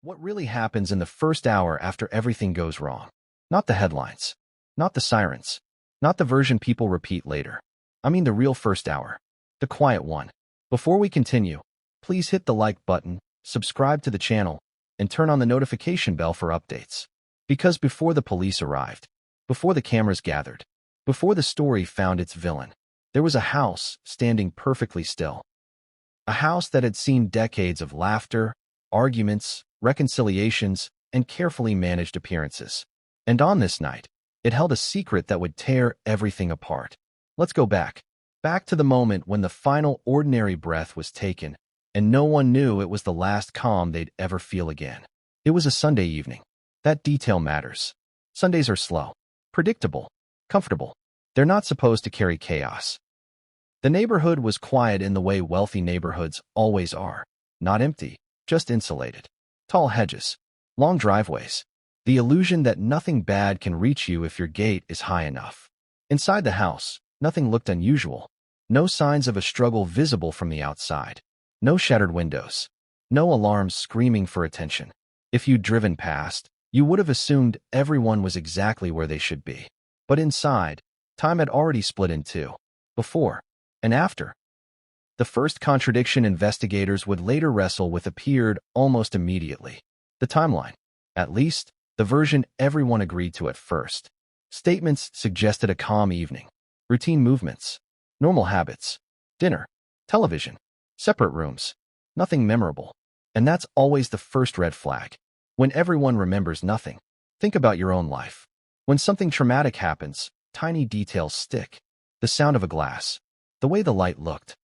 What really happens in the first hour after everything goes wrong? Not the headlines, not the sirens, not the version people repeat later. I mean the real first hour, the quiet one. Before we continue, please hit the like button, subscribe to the channel, and turn on the notification bell for updates. Because before the police arrived, before the cameras gathered, before the story found its villain, there was a house standing perfectly still. A house that had seen decades of laughter, arguments, reconciliations, and carefully managed appearances. And on this night, it held a secret that would tear everything apart. Let's go back to the moment when the final ordinary breath was taken, and no one knew it was the last calm they'd ever feel again. It was a Sunday evening. That detail matters. Sundays are slow, predictable, comfortable. They're not supposed to carry chaos. The neighborhood was quiet in the way wealthy neighborhoods always are. Not empty, just insulated. Tall hedges, long driveways, the illusion that nothing bad can reach you if your gate is high enough. Inside the house, nothing looked unusual. No signs of a struggle visible from the outside. No shattered windows. No alarms screaming for attention. If you'd driven past, you would have assumed everyone was exactly where they should be. But inside, time had already split in two. Before and after. The first contradiction investigators would later wrestle with appeared almost immediately. The timeline. At least, the version everyone agreed to at first. Statements suggested a calm evening. Routine movements. Normal habits. Dinner. Television. Separate rooms. Nothing memorable. And that's always the first red flag. When everyone remembers nothing. Think about your own life. When something traumatic happens, tiny details stick. The sound of a glass. The way the light looked.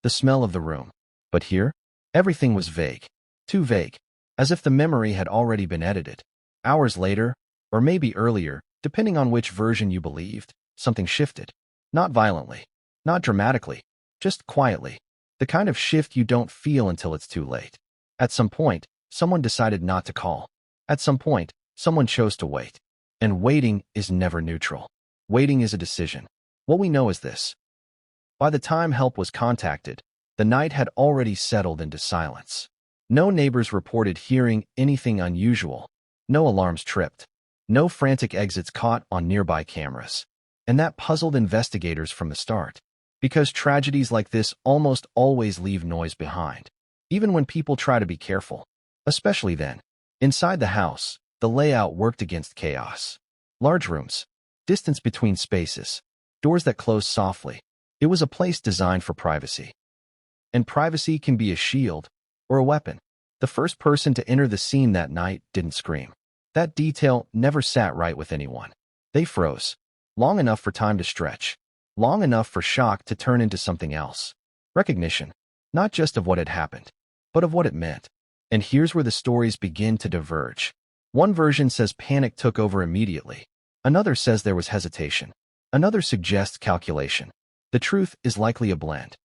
The smell of the room. But here, everything was vague. Too vague. As if the memory had already been edited. Hours later, or maybe earlier, depending on which version you believed, something shifted. Not violently. Not dramatically. Just quietly. The kind of shift you don't feel until it's too late. At some point, someone decided not to call. At some point, someone chose to wait. And waiting is never neutral. Waiting is a decision. What we know is this. By the time help was contacted, the night had already settled into silence. No neighbors reported hearing anything unusual. No alarms tripped. No frantic exits caught on nearby cameras. And that puzzled investigators from the start. Because tragedies like this almost always leave noise behind. Even when people try to be careful. Especially then. Inside the house, the layout worked against chaos. Large rooms. Distance between spaces. Doors that closed softly. It was a place designed for privacy. And privacy can be a shield or a weapon. The first person to enter the scene that night didn't scream. That detail never sat right with anyone. They froze. Long enough for time to stretch. Long enough for shock to turn into something else. Recognition. Not just of what had happened, but of what it meant. And here's where the stories begin to diverge. One version says panic took over immediately. Another says there was hesitation. Another suggests calculation. The truth is likely a blend.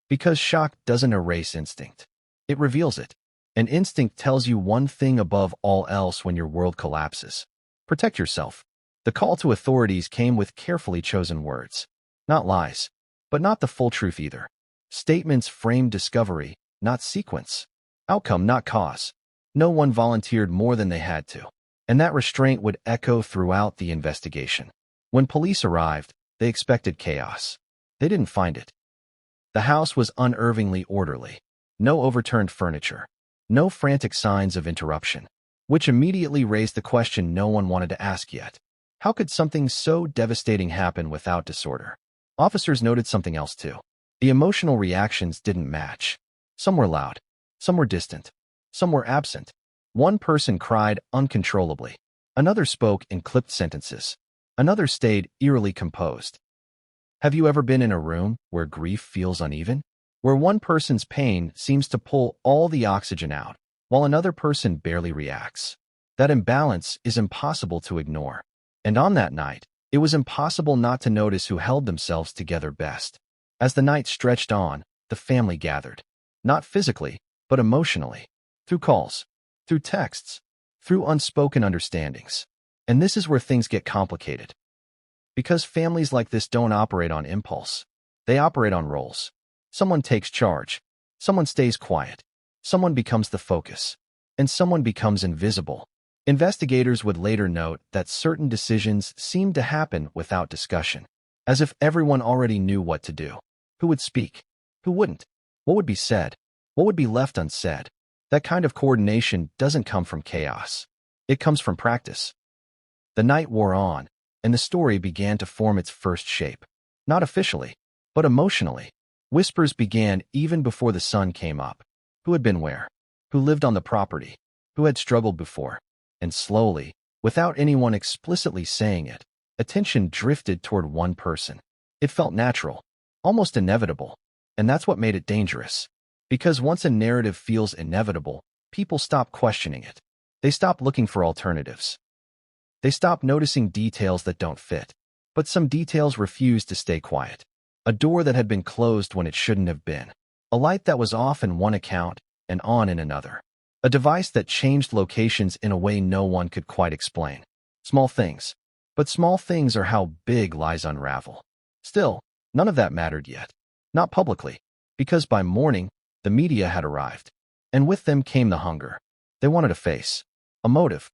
Because shock doesn't erase instinct. It reveals it. And instinct tells you one thing above all else when your world collapses. Protect yourself. The call to authorities came with carefully chosen words. Not lies, but not the full truth either. Statements framed discovery, not sequence. Outcome, not cause. No one volunteered more than they had to. And that restraint would echo throughout the investigation. When police arrived, they expected chaos. They didn't find it. The house was unervingly orderly. No overturned furniture. No frantic signs of interruption. Which immediately raised the question no one wanted to ask yet. How could something so devastating happen without disorder? Officers noted something else too. The emotional reactions didn't match. Some were loud. Some were distant. Some were absent. One person cried uncontrollably. Another spoke in clipped sentences. Another stayed eerily composed. Have you ever been in a room where grief feels uneven? Where one person's pain seems to pull all the oxygen out, while another person barely reacts? That imbalance is impossible to ignore. And on that night, it was impossible not to notice who held themselves together best. As the night stretched on, the family gathered. Not physically, but emotionally. Through calls. Through texts. Through unspoken understandings. And this is where things get complicated. Because families like this don't operate on impulse. They operate on roles. Someone takes charge. Someone stays quiet. Someone becomes the focus. and someone becomes invisible. Investigators would later note that certain decisions seemed to happen without discussion, as if everyone already knew what to do. Who would speak? Who wouldn't? What would be said? What would be left unsaid? That kind of coordination doesn't come from chaos. It comes from practice. The night wore on, and the story began to form its first shape. Not officially, but emotionally. Whispers began even before the sun came up. Who had been where? Who lived on the property? Who had struggled before? And slowly, without anyone explicitly saying it, attention drifted toward one person. It felt natural, almost inevitable, and that's what made it dangerous. Because once a narrative feels inevitable, people stop questioning it. They stop looking for alternatives. They stop noticing details that don't fit. But some details refuse to stay quiet. A door that had been closed when it shouldn't have been. A light that was off in one account and on in another. A device that changed locations in a way no one could quite explain. Small things. But small things are how big lies unravel. Still, none of that mattered yet. Not publicly. Because by morning, the media had arrived. And with them came the hunger. They wanted a face. A motive.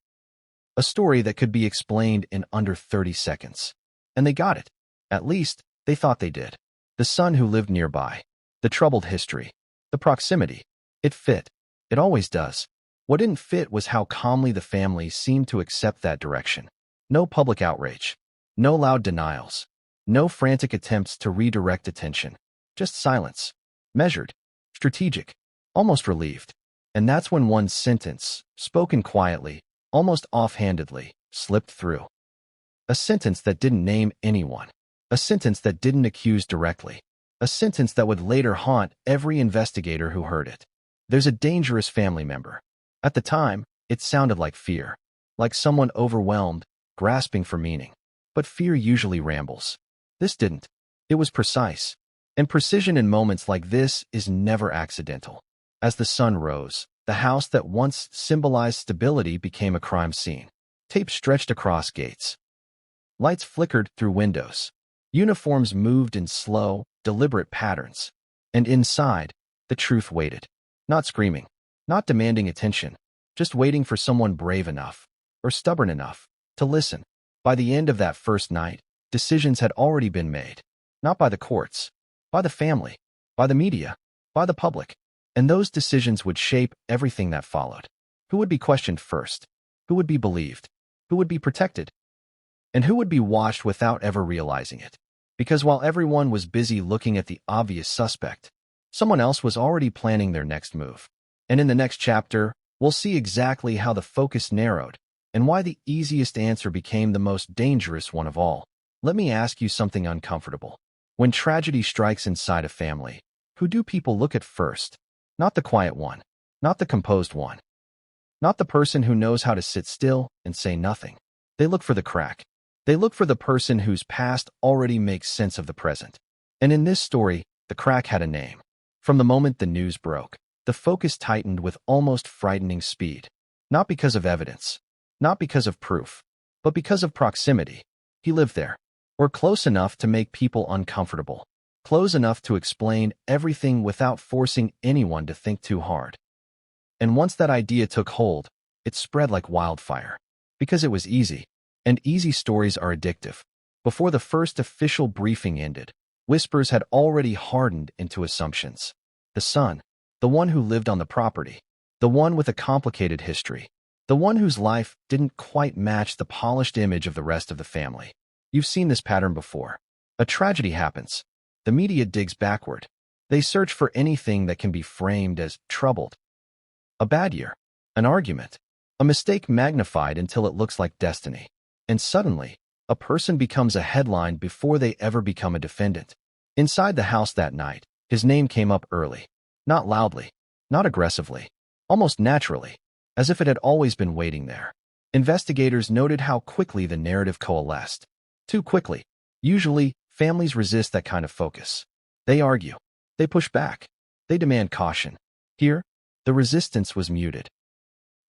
A story that could be explained in under 30 seconds. And they got it. At least, they thought they did. The son who lived nearby. The troubled history. The proximity. It fit. It always does. What didn't fit was how calmly the family seemed to accept that direction. No public outrage. No loud denials. No frantic attempts to redirect attention. Just silence. Measured. Strategic. Almost relieved. And that's when one sentence, spoken quietly, almost offhandedly, slipped through. A sentence that didn't name anyone. A sentence that didn't accuse directly. A sentence that would later haunt every investigator who heard it. There's a dangerous family member. At the time, it sounded like fear. Like someone overwhelmed, grasping for meaning. But fear usually rambles. This didn't. It was precise. And precision in moments like this is never accidental. As the sun rose, the house that once symbolized stability became a crime scene. Tape stretched across gates. Lights flickered through windows. Uniforms moved in slow, deliberate patterns. And inside, the truth waited. Not screaming. Not demanding attention. Just waiting for someone brave enough, or stubborn enough, to listen. By the end of that first night, decisions had already been made. Not by the courts. By the family. By the media. By the public. And those decisions would shape everything that followed. Who would be questioned first? Who would be believed? Who would be protected? And who would be watched without ever realizing it? Because while everyone was busy looking at the obvious suspect, someone else was already planning their next move. And in the next chapter, we'll see exactly how the focus narrowed and why the easiest answer became the most dangerous one of all. Let me ask you something uncomfortable. When tragedy strikes inside a family, who do people look at first? Not the quiet one. Not the composed one. Not the person who knows how to sit still and say nothing. They look for the crack. They look for the person whose past already makes sense of the present. And in this story, the crack had a name. From the moment the news broke, the focus tightened with almost frightening speed. Not because of evidence. Not because of proof. But because of proximity. He lived there. Or close enough to make people uncomfortable. Close enough to explain everything without forcing anyone to think too hard. And once that idea took hold, it spread like wildfire. Because it was easy. And easy stories are addictive. Before the first official briefing ended, whispers had already hardened into assumptions. The son, the one who lived on the property, the one with a complicated history, the one whose life didn't quite match the polished image of the rest of the family. You've seen this pattern before. A tragedy happens. The media digs backward. They search for anything that can be framed as troubled. A bad year, an argument, a mistake magnified until it looks like destiny. And suddenly, a person becomes a headline before they ever become a defendant. Inside the house that night, his name came up early. Not loudly, not aggressively, almost naturally, as if it had always been waiting there. Investigators noted how quickly the narrative coalesced. Too quickly. Usually, families resist that kind of focus. They argue. They push back. They demand caution. Here, the resistance was muted.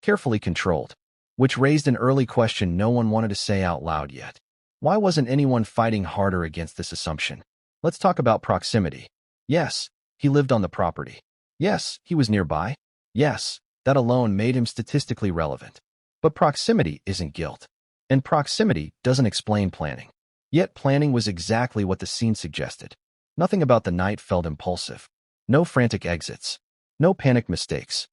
Carefully controlled. Which raised an early question no one wanted to say out loud yet. Why wasn't anyone fighting harder against this assumption? Let's talk about proximity. Yes, he lived on the property. Yes, he was nearby. Yes, That alone made him statistically relevant. But proximity isn't guilt. And proximity doesn't explain planning. Yet planning was exactly what the scene suggested. Nothing about the night felt impulsive. No frantic exits. No panic mistakes.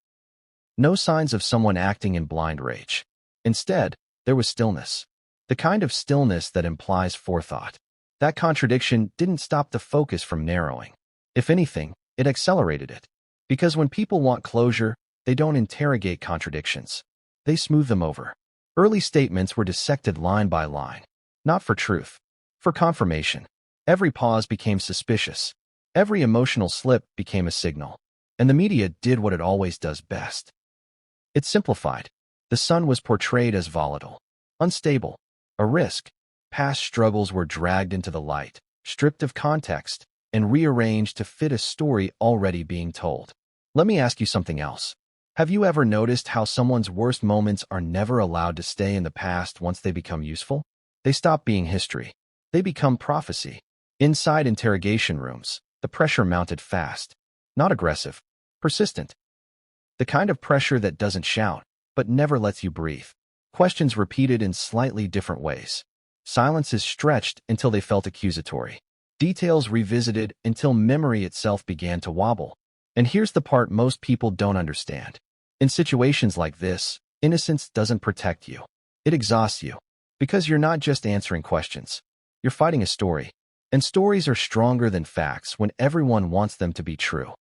No signs of someone acting in blind rage. Instead, there was stillness. The kind of stillness that implies forethought. That contradiction didn't stop the focus from narrowing. If anything, it accelerated it. Because when people want closure, they don't interrogate contradictions. They smooth them over. Early statements were dissected line by line. Not for truth. For confirmation. Every pause became suspicious. Every emotional slip became a signal. And the media did what it always does best. It simplified. The son was portrayed as volatile, unstable, a risk. Past struggles were dragged into the light, stripped of context, and rearranged to fit a story already being told. Let me ask you something else. Have you ever noticed how someone's worst moments are never allowed to stay in the past once they become useful? They stop being history. They become prophecy. Inside interrogation rooms, the pressure mounted fast. Not aggressive. Persistent. The kind of pressure that doesn't shout, but never lets you breathe. Questions repeated in slightly different ways. Silences stretched until they felt accusatory. Details revisited until memory itself began to wobble. And here's the part most people don't understand. In situations like this, innocence doesn't protect you. It exhausts you. Because you're not just answering questions. You're fighting a story. And stories are stronger than facts when everyone wants them to be true.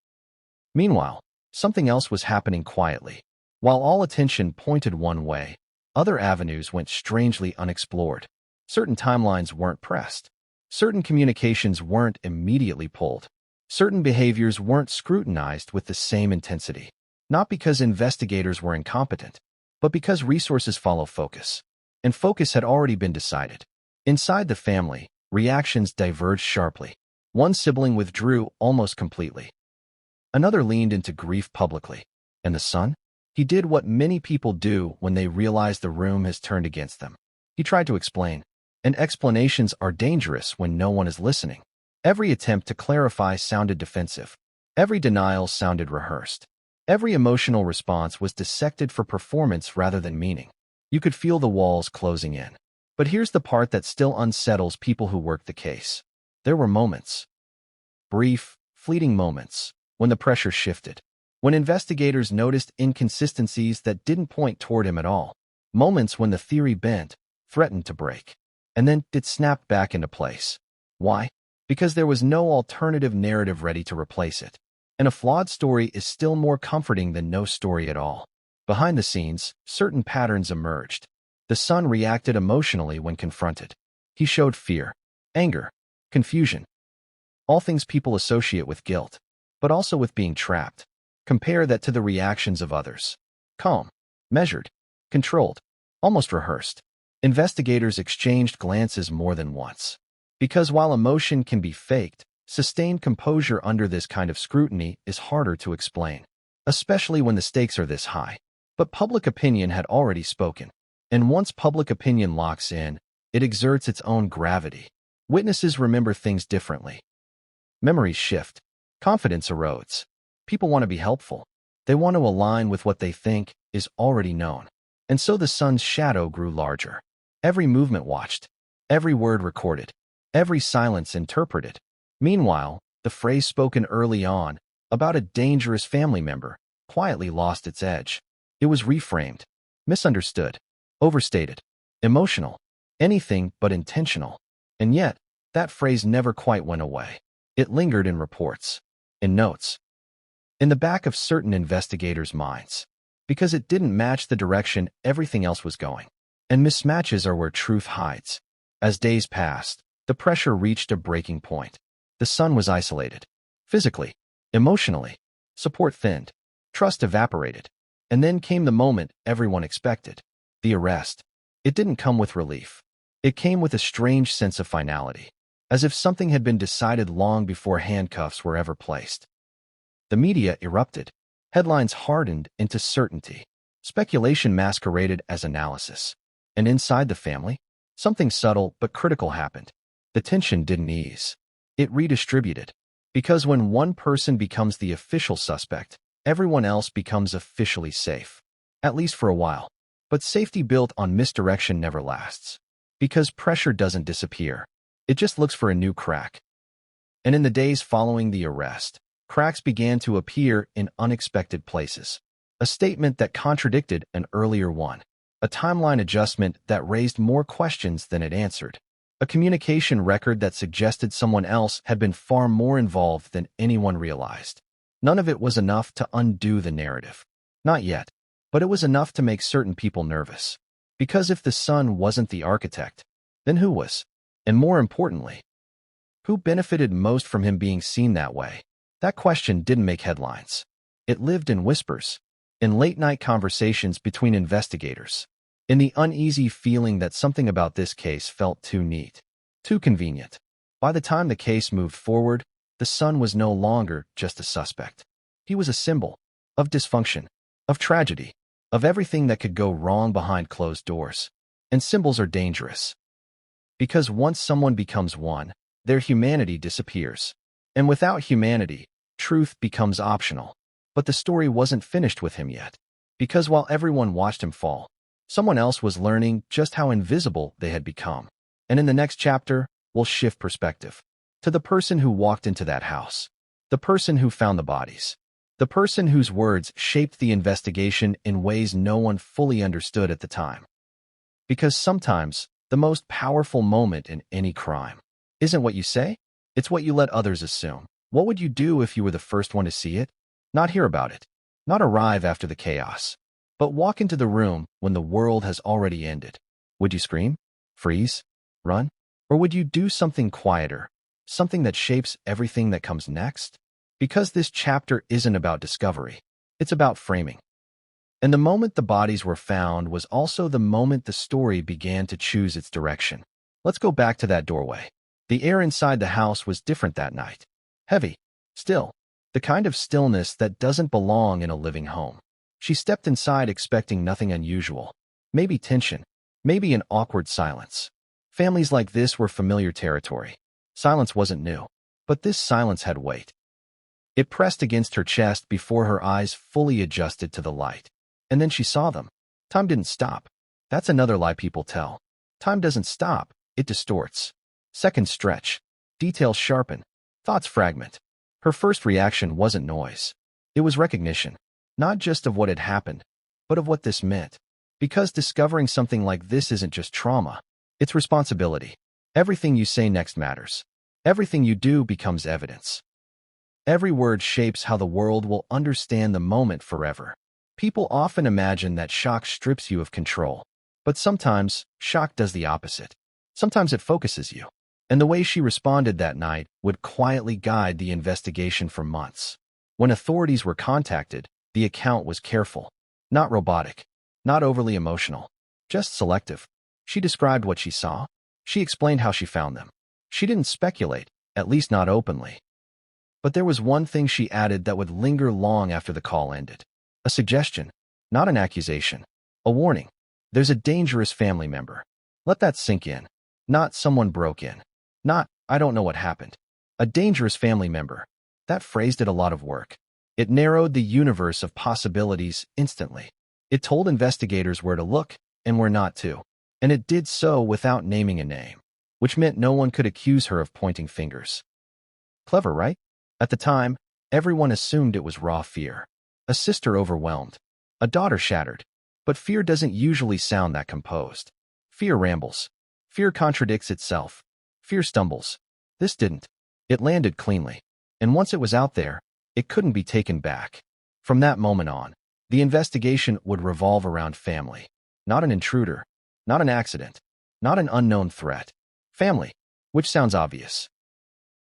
Meanwhile, something else was happening quietly. While all attention pointed one way, other avenues went strangely unexplored. Certain timelines weren't pressed. Certain communications weren't immediately pulled. Certain behaviors weren't scrutinized with the same intensity. Not because investigators were incompetent, but because resources follow focus. And focus had already been decided. Inside the family, reactions diverged sharply. One sibling withdrew almost completely. Another leaned into grief publicly. And the son? He did what many people do when they realize the room has turned against them. He tried to explain. And explanations are dangerous when no one is listening. Every attempt to clarify sounded defensive. Every denial sounded rehearsed. Every emotional response was dissected for performance rather than meaning. You could feel the walls closing in. But here's the part that still unsettles people who work the case. There were moments. Brief, fleeting moments. When the pressure shifted. When investigators noticed inconsistencies that didn't point toward him at all. Moments when the theory bent, threatened to break. And then it snapped back into place. Why? Because there was no alternative narrative ready to replace it. And a flawed story is still more comforting than no story at all. Behind the scenes, certain patterns emerged. The son reacted emotionally when confronted. He showed fear, anger, confusion. All things people associate with guilt, but also with being trapped. Compare that to the reactions of others. Calm, measured, controlled, almost rehearsed. Investigators exchanged glances more than once. Because while emotion can be faked, sustained composure under this kind of scrutiny is harder to explain, especially when the stakes are this high. But public opinion had already spoken. And once public opinion locks in, it exerts its own gravity. Witnesses remember things differently. Memories shift. Confidence erodes. People want to be helpful. They want to align with what they think is already known. And so the son's shadow grew larger. Every movement watched. Every word recorded. Every silence interpreted. Meanwhile, the phrase spoken early on, about a dangerous family member, quietly lost its edge. It was reframed, misunderstood, overstated, emotional, anything but intentional. And yet, that phrase never quite went away. It lingered in reports, in notes, in the back of certain investigators' minds, because it didn't match the direction everything else was going. And mismatches are where truth hides. As days passed, the pressure reached a breaking point. The son was isolated. Physically, emotionally, support thinned, trust evaporated. And then came the moment everyone expected. The arrest. It didn't come with relief. It came with a strange sense of finality, as if something had been decided long before handcuffs were ever placed. The media erupted. Headlines hardened into certainty. Speculation masqueraded as analysis. And inside the family, something subtle but critical happened. The tension didn't ease. It redistributed. Because when one person becomes the official suspect, everyone else becomes officially safe. At least for a while. But safety built on misdirection never lasts. Because pressure doesn't disappear. It just looks for a new crack. And in the days following the arrest, cracks began to appear in unexpected places. A statement that contradicted an earlier one. A timeline adjustment that raised more questions than it answered. A communication record that suggested someone else had been far more involved than anyone realized. None of it was enough to undo the narrative. Not yet. But it was enough to make certain people nervous. Because if the son wasn't the architect, then who was? And more importantly, who benefited most from him being seen that way? That question didn't make headlines. It lived in whispers, in late-night conversations between investigators, in the uneasy feeling that something about this case felt too neat, too convenient. By the time the case moved forward, the son was no longer just a suspect. He was a symbol of dysfunction, of tragedy, of everything that could go wrong behind closed doors. And symbols are dangerous. Because once someone becomes one, their humanity disappears. And without humanity, truth becomes optional. But the story wasn't finished with him yet. Because while everyone watched him fall, someone else was learning just how invisible they had become. And in the next chapter, we'll shift perspective. To the person who walked into that house. The person who found the bodies. The person whose words shaped the investigation in ways no one fully understood at the time. Because sometimes, the most powerful moment in any crime isn't what you say, it's what you let others assume. What would you do if you were the first one to see it? Not hear about it. Not arrive after the chaos. But walk into the room when the world has already ended. Would you scream? Freeze? Run? Or would you do something quieter? Something that shapes everything that comes next? Because this chapter isn't about discovery. It's about framing. And the moment the bodies were found was also the moment the story began to choose its direction. Let's go back to that doorway. The air inside the house was different that night. Heavy. Still. The kind of stillness that doesn't belong in a living home. She stepped inside expecting nothing unusual. Maybe tension. Maybe an awkward silence. Families like this were familiar territory. Silence wasn't new. But this silence had weight. It pressed against her chest before her eyes fully adjusted to the light. And then she saw them. Time didn't stop. That's another lie people tell. Time doesn't stop, it distorts. Seconds stretch. Details sharpen. Thoughts fragment. Her first reaction wasn't noise. It was recognition. Not just of what had happened, but of what this meant. Because discovering something like this isn't just trauma. It's responsibility. Everything you say next matters. Everything you do becomes evidence. Every word shapes how the world will understand the moment forever. People often imagine that shock strips you of control. But sometimes, shock does the opposite. Sometimes it focuses you. And the way she responded that night would quietly guide the investigation for months. When authorities were contacted, the account was careful. Not robotic. Not overly emotional. Just selective. She described what she saw. She explained how she found them. She didn't speculate, at least not openly. But there was one thing she added that would linger long after the call ended. A suggestion, not an accusation. A warning. There's a dangerous family member. Let that sink in. Not someone broke in. Not, I don't know what happened. A dangerous family member. That phrase did a lot of work. It narrowed the universe of possibilities instantly. It told investigators where to look and where not to. And it did so without naming a name, which meant no one could accuse her of pointing fingers. Clever, right? At the time, everyone assumed it was raw fear. A sister overwhelmed. A daughter shattered. But fear doesn't usually sound that composed. Fear rambles. Fear contradicts itself. Fear stumbles. This didn't. It landed cleanly. And once it was out there, it couldn't be taken back. From that moment on, the investigation would revolve around family. Not an intruder. Not an accident. Not an unknown threat. Family. Which sounds obvious.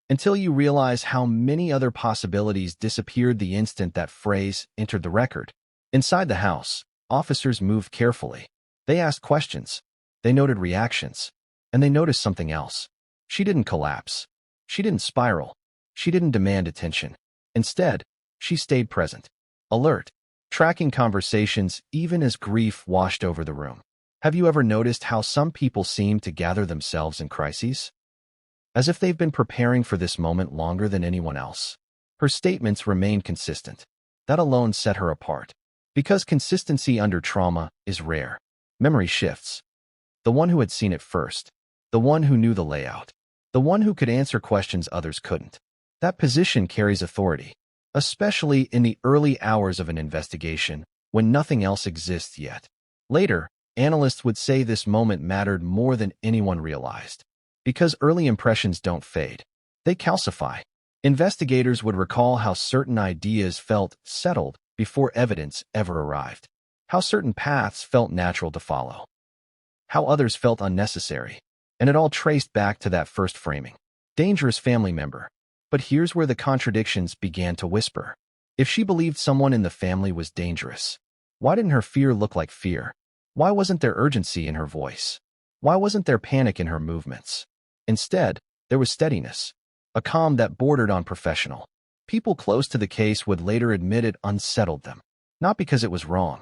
Until you realize how many other possibilities disappeared the instant that phrase entered the record. Inside the house, officers moved carefully. They asked questions. They noted reactions. And they noticed something else. She didn't collapse. She didn't spiral. She didn't demand attention. Instead, she stayed present. Alert. Tracking conversations even as grief washed over the room. Have you ever noticed how some people seem to gather themselves in crises? As if they've been preparing for this moment longer than anyone else. Her statements remained consistent. That alone set her apart. Because consistency under trauma is rare. Memory shifts. The one who had seen it first. The one who knew the layout. The one who could answer questions others couldn't. That position carries authority, especially in the early hours of an investigation when nothing else exists yet. Later, analysts would say this moment mattered more than anyone realized. Because early impressions don't fade. They calcify. Investigators would recall how certain ideas felt settled before evidence ever arrived. How certain paths felt natural to follow. How others felt unnecessary. And it all traced back to that first framing. Dangerous family member. But here's where the contradictions began to whisper. If she believed someone in the family was dangerous, why didn't her fear look like fear? Why wasn't there urgency in her voice? Why wasn't there panic in her movements? Instead, there was steadiness, a calm that bordered on professional. People close to the case would later admit it unsettled them, not because it was wrong,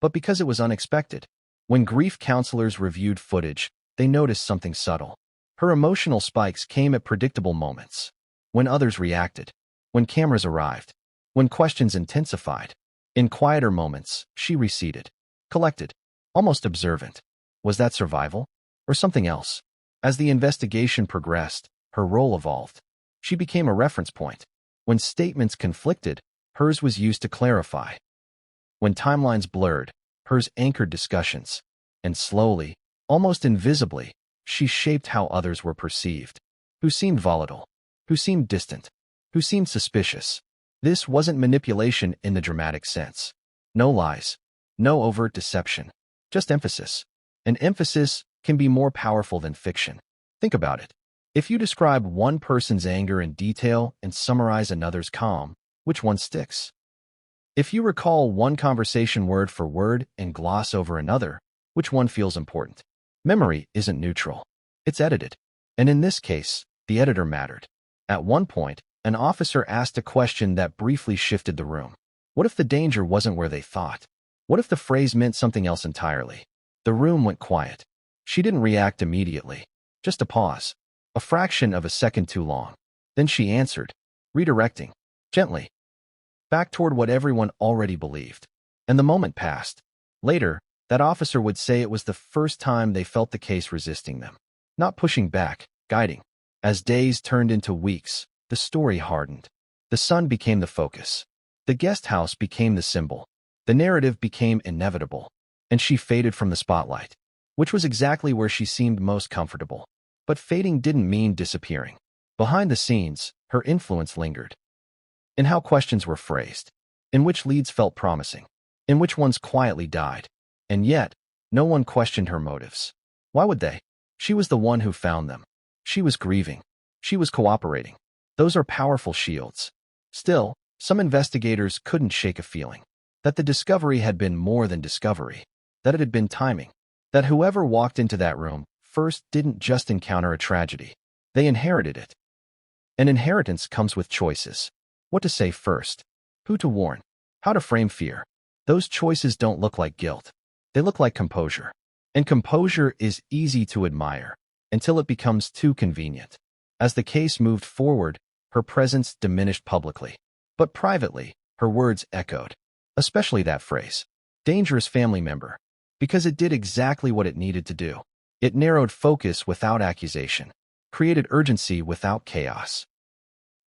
but because it was unexpected. When grief counselors reviewed footage, they noticed something subtle. Her emotional spikes came at predictable moments. When others reacted, when cameras arrived, when questions intensified. In quieter moments, she receded, collected, almost observant. Was that survival? Or something else? As the investigation progressed, her role evolved. She became a reference point. When statements conflicted, hers was used to clarify. When timelines blurred, hers anchored discussions. And slowly, almost invisibly, she shaped how others were perceived. Who seemed volatile? Who seemed distant? Who seemed suspicious? This wasn't manipulation in the dramatic sense. No lies. No overt deception. Just emphasis. And emphasis can be more powerful than fiction. Think about it. If you describe one person's anger in detail and summarize another's calm, which one sticks? If you recall one conversation word for word and gloss over another, which one feels important? Memory isn't neutral. It's edited. And in this case, the editor mattered. At one point, an officer asked a question that briefly shifted the room. What if the danger wasn't where they thought? What if the phrase meant something else entirely? The room went quiet. She didn't react immediately. Just a pause. A fraction of a second too long. Then she answered, redirecting, gently, back toward what everyone already believed. And the moment passed. Later, that officer would say it was the first time they felt the case resisting them. Not pushing back, guiding. As days turned into weeks, the story hardened. The sun became the focus. The guest house became the symbol. The narrative became inevitable. And she faded from the spotlight, which was exactly where she seemed most comfortable. But fading didn't mean disappearing. Behind the scenes, her influence lingered. In how questions were phrased, in which leads felt promising, in which ones quietly died. And yet, no one questioned her motives. Why would they? She was the one who found them. She was grieving. She was cooperating. Those are powerful shields. Still, some investigators couldn't shake a feeling that the discovery had been more than discovery, that it had been timing, that whoever walked into that room first didn't just encounter a tragedy. They inherited it. An inheritance comes with choices. What to say first, who to warn, how to frame fear. Those choices don't look like guilt. They look like composure. And composure is easy to admire until it becomes too convenient. As the case moved forward, her presence diminished publicly. But privately, her words echoed. Especially that phrase, dangerous family member, because it did exactly what it needed to do. It narrowed focus without accusation, created urgency without chaos,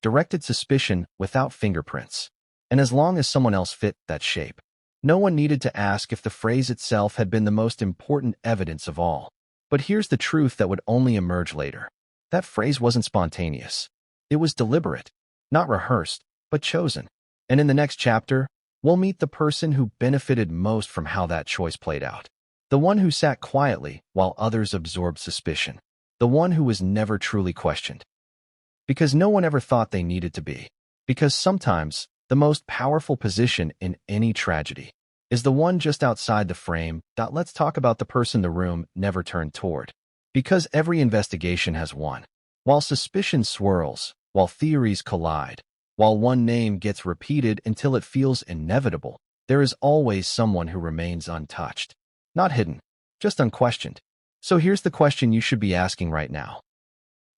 directed suspicion without fingerprints. And as long as someone else fit that shape, no one needed to ask if the phrase itself had been the most important evidence of all. But here's the truth that would only emerge later. That phrase wasn't spontaneous. It was deliberate, not rehearsed, but chosen. And in the next chapter, we'll meet the person who benefited most from how that choice played out. The one who sat quietly while others absorbed suspicion. The one who was never truly questioned. Because no one ever thought they needed to be. Because sometimes, the most powerful position in any tragedy is the one just outside the frame. Let's talk about the person the room never turned toward. Because every investigation has one. While suspicion swirls, while theories collide, while one name gets repeated until it feels inevitable, there is always someone who remains untouched. Not hidden, just unquestioned. So here's the question you should be asking right now.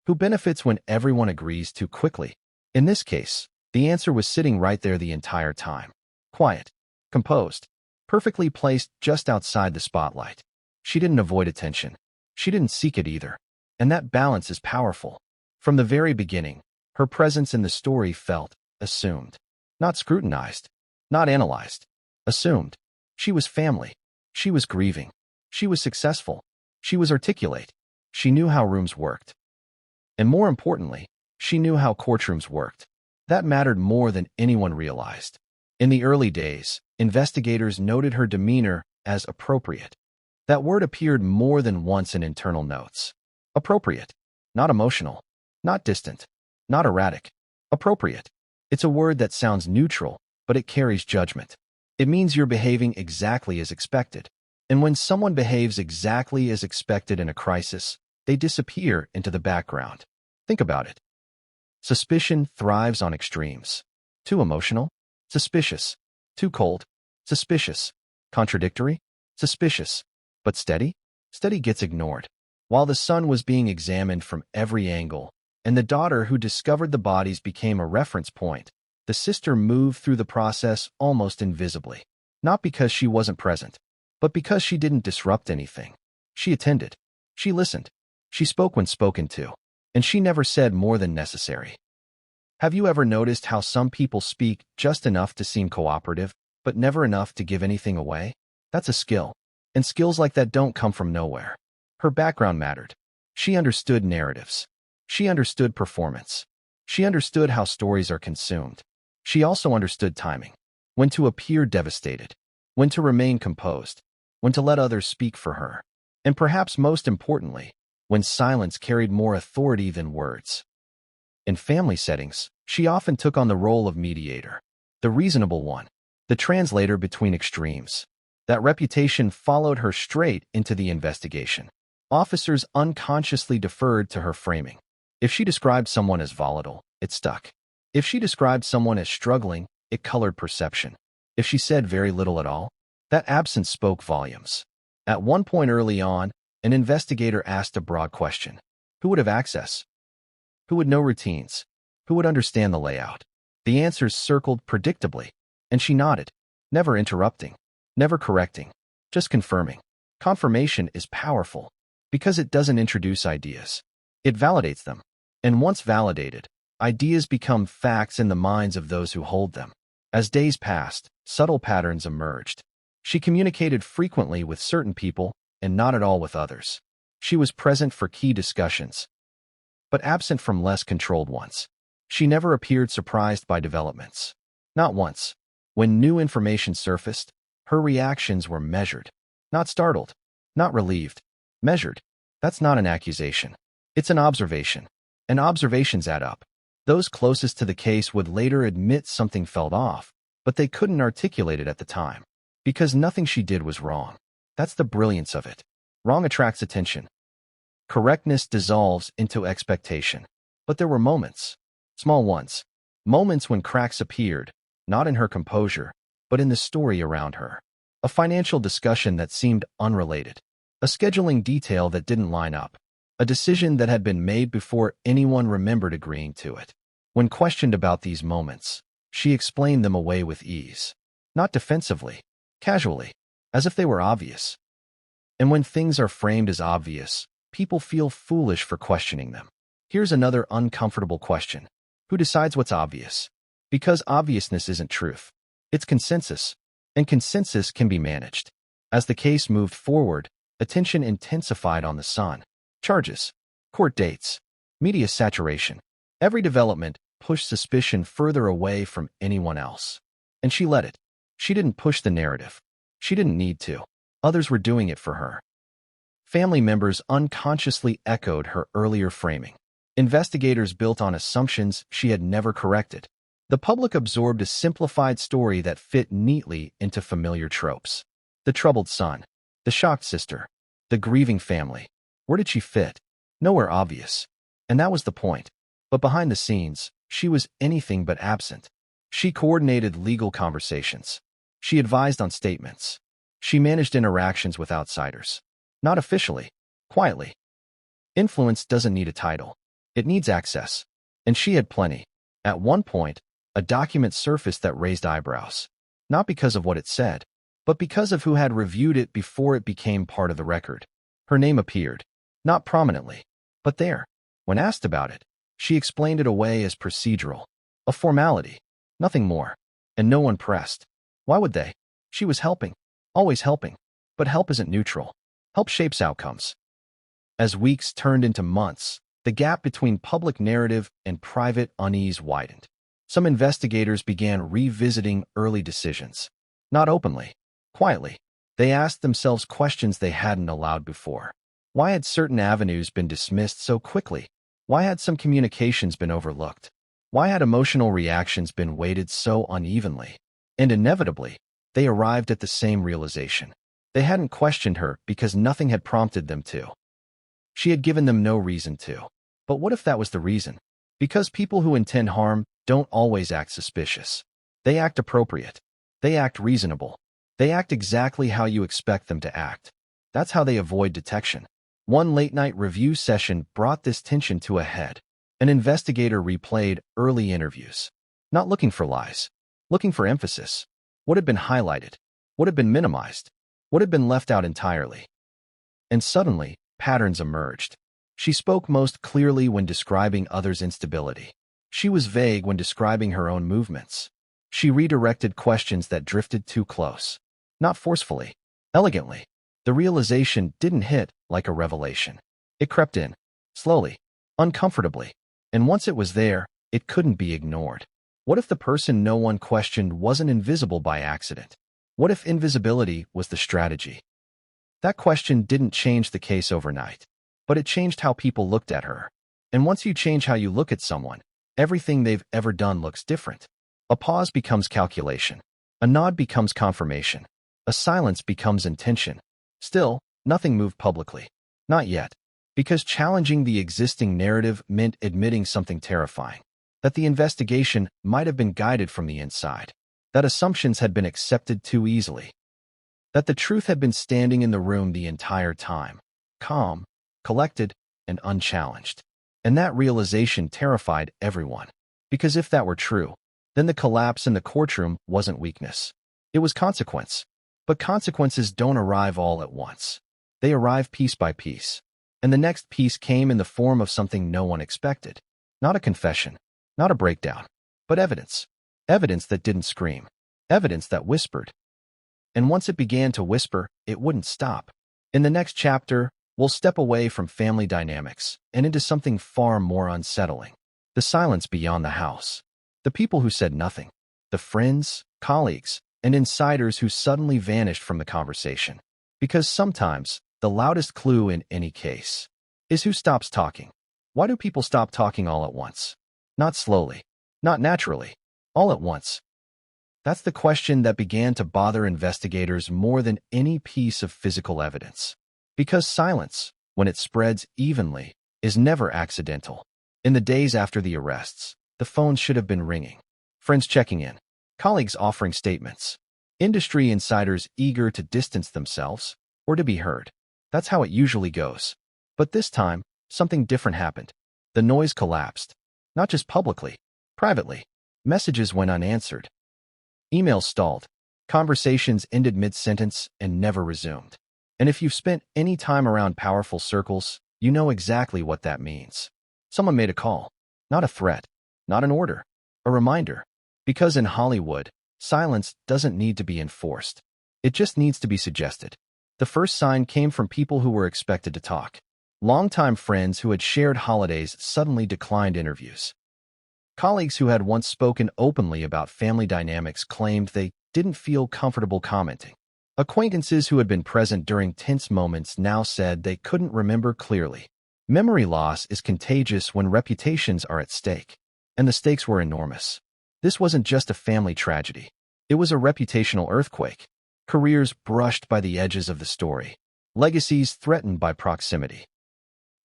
Who benefits when everyone agrees too quickly? In this case, The answer was sitting right there the entire time. Quiet, composed, perfectly placed just outside the spotlight. She didn't avoid attention. She didn't seek it either. And that balance is powerful. From the very beginning, her presence in the story felt assumed. Not scrutinized. Not analyzed. Assumed. She was family. She was grieving. She was successful. She was articulate. She knew how rooms worked. And more importantly, she knew how courtrooms worked. That mattered more than anyone realized. In the early days, investigators noted her demeanor as appropriate. That word appeared more than once in internal notes. Appropriate. Not emotional. Not distant. Not erratic. Appropriate. It's a word that sounds neutral, but it carries judgment. It means you're behaving exactly as expected. And when someone behaves exactly as expected in a crisis, they disappear into the background. Think about it. Suspicion thrives on extremes. Too emotional? Suspicious. Too cold? Suspicious. Contradictory? Suspicious. But steady? Steady gets ignored. While the son was being examined from every angle, and the daughter who discovered the bodies became a reference point, the sister moved through the process almost invisibly. Not because she wasn't present, but because she didn't disrupt anything. She attended. She listened. She spoke when spoken to. And she never said more than necessary. Have you ever noticed how some people speak just enough to seem cooperative, but never enough to give anything away? That's a skill. And skills like that don't come from nowhere. Her background mattered. She understood narratives. She understood performance. She understood how stories are consumed. She also understood timing. When to appear devastated. When to remain composed. When to let others speak for her. And perhaps most importantly, when silence carried more authority than words. In family settings, she often took on the role of mediator, the reasonable one, the translator between extremes. That reputation followed her straight into the investigation. Officers unconsciously deferred to her framing. If she described someone as volatile, it stuck. If she described someone as struggling, it colored perception. If she said very little at all, that absence spoke volumes. At one point early on, an investigator asked a broad question. Who would have access? Who would know routines? Who would understand the layout? The answers circled predictably, and she nodded, never interrupting, never correcting, just confirming. Confirmation is powerful because it doesn't introduce ideas. It validates them. And once validated, ideas become facts in the minds of those who hold them. As days passed, subtle patterns emerged. She communicated frequently with certain people and not at all with others. She was present for key discussions, but absent from less controlled ones. She never appeared surprised by developments. Not once. When new information surfaced, her reactions were measured. Not startled. Not relieved. Measured. That's not an accusation. It's an observation. And observations add up. Those closest to the case would later admit something felt off, but they couldn't articulate it at the time. Because nothing she did was wrong. That's the brilliance of it. Wrong attracts attention. Correctness dissolves into expectation. But there were moments. Small ones. Moments when cracks appeared, not in her composure, but in the story around her. A financial discussion that seemed unrelated. A scheduling detail that didn't line up. A decision that had been made before anyone remembered agreeing to it. When questioned about these moments, she explained them away with ease. Not defensively, casually, as if they were obvious. And when things are framed as obvious, people feel foolish for questioning them. Here's another uncomfortable question. Who decides what's obvious? Because obviousness isn't truth. It's consensus, and consensus can be managed. As the case moved forward, attention intensified on the son. Charges, court dates, media saturation. Every development pushed suspicion further away from anyone else. And she let it. She didn't push the narrative. She didn't need to. Others were doing it for her. Family members unconsciously echoed her earlier framing. Investigators built on assumptions she had never corrected. The public absorbed a simplified story that fit neatly into familiar tropes. The troubled son, the shocked sister, the grieving family. Where did she fit? Nowhere obvious. And that was the point. But behind the scenes, she was anything but absent. She coordinated legal conversations. She advised on statements. She managed interactions with outsiders. Not officially, quietly. Influence doesn't need a title. It needs access. And she had plenty. At one point, A document surfaced that raised eyebrows. Not because of what it said, but because of who had reviewed it before it became part of the record. Her name appeared. Not prominently, but there. When asked about it, she explained it away as procedural. A formality. Nothing more. And no one pressed. Why would they? She was helping. Always helping. But help isn't neutral. Help shapes outcomes. As weeks turned into months, the gap between public narrative and private unease widened. Some investigators began revisiting early decisions. Not openly. Quietly. They asked themselves questions they hadn't allowed before. Why had certain avenues been dismissed so quickly? Why had some communications been overlooked? Why had emotional reactions been weighted so unevenly? And inevitably, they arrived at the same realization. They hadn't questioned her because nothing had prompted them to. She had given them no reason to. But what if that was the reason? Because people who intend harm don't always act suspicious. They act appropriate. They act reasonable. They act exactly how you expect them to act. That's how they avoid detection. One late-night review session brought this tension to a head. An investigator replayed early interviews. Not looking for lies. Looking for emphasis. What had been highlighted? What had been minimized? What had been left out entirely? And suddenly, patterns emerged. She spoke most clearly when describing others' instability. She was vague when describing her own movements. She redirected questions that drifted too close. Not forcefully. Elegantly. The realization didn't hit like a revelation. It crept in. Slowly. Uncomfortably. And once it was there, it couldn't be ignored. What if the person no one questioned wasn't invisible by accident? What if invisibility was the strategy? That question didn't change the case overnight, but it changed how people looked at her. And once you change how you look at someone, everything they've ever done looks different. A pause becomes calculation. A nod becomes confirmation. A silence becomes intention. Still, nothing moved publicly. Not yet. Because challenging the existing narrative meant admitting something terrifying. That the investigation might have been guided from the inside. That assumptions had been accepted too easily. That the truth had been standing in the room the entire time. Calm, collected, and unchallenged. And that realization terrified everyone. Because if that were true, then the collapse in the courtroom wasn't weakness. It was consequence. But consequences don't arrive all at once. They arrive piece by piece. And the next piece came in the form of something no one expected. Not a confession. Not a breakdown. But evidence. Evidence that didn't scream. Evidence that whispered. And once it began to whisper, it wouldn't stop. In the next chapter, we'll step away from family dynamics and into something far more unsettling. The silence beyond the house. The people who said nothing. The friends, colleagues, and insiders who suddenly vanished from the conversation. Because sometimes, the loudest clue in any case is who stops talking. Why do people stop talking all at once? Not slowly. Not naturally. All at once. That's the question that began to bother investigators more than any piece of physical evidence. Because silence, when it spreads evenly, is never accidental. In the days after the arrests, the phones should have been ringing. Friends checking in. Colleagues offering statements. Industry insiders eager to distance themselves or to be heard. That's how it usually goes. But this time, something different happened. The noise collapsed. Not just publicly. Privately. Messages went unanswered. Emails stalled. Conversations ended mid-sentence and never resumed. And if you've spent any time around powerful circles, you know exactly what that means. Someone made a call. Not a threat. Not an order. A reminder. Because in Hollywood, silence doesn't need to be enforced. It just needs to be suggested. The first sign came from people who were expected to talk. Longtime friends who had shared holidays suddenly declined interviews. Colleagues who had once spoken openly about family dynamics claimed they didn't feel comfortable commenting. Acquaintances who had been present during tense moments now said they couldn't remember clearly. Memory loss is contagious when reputations are at stake. And the stakes were enormous. This wasn't just a family tragedy. It was a reputational earthquake. Careers brushed by the edges of the story. Legacies threatened by proximity.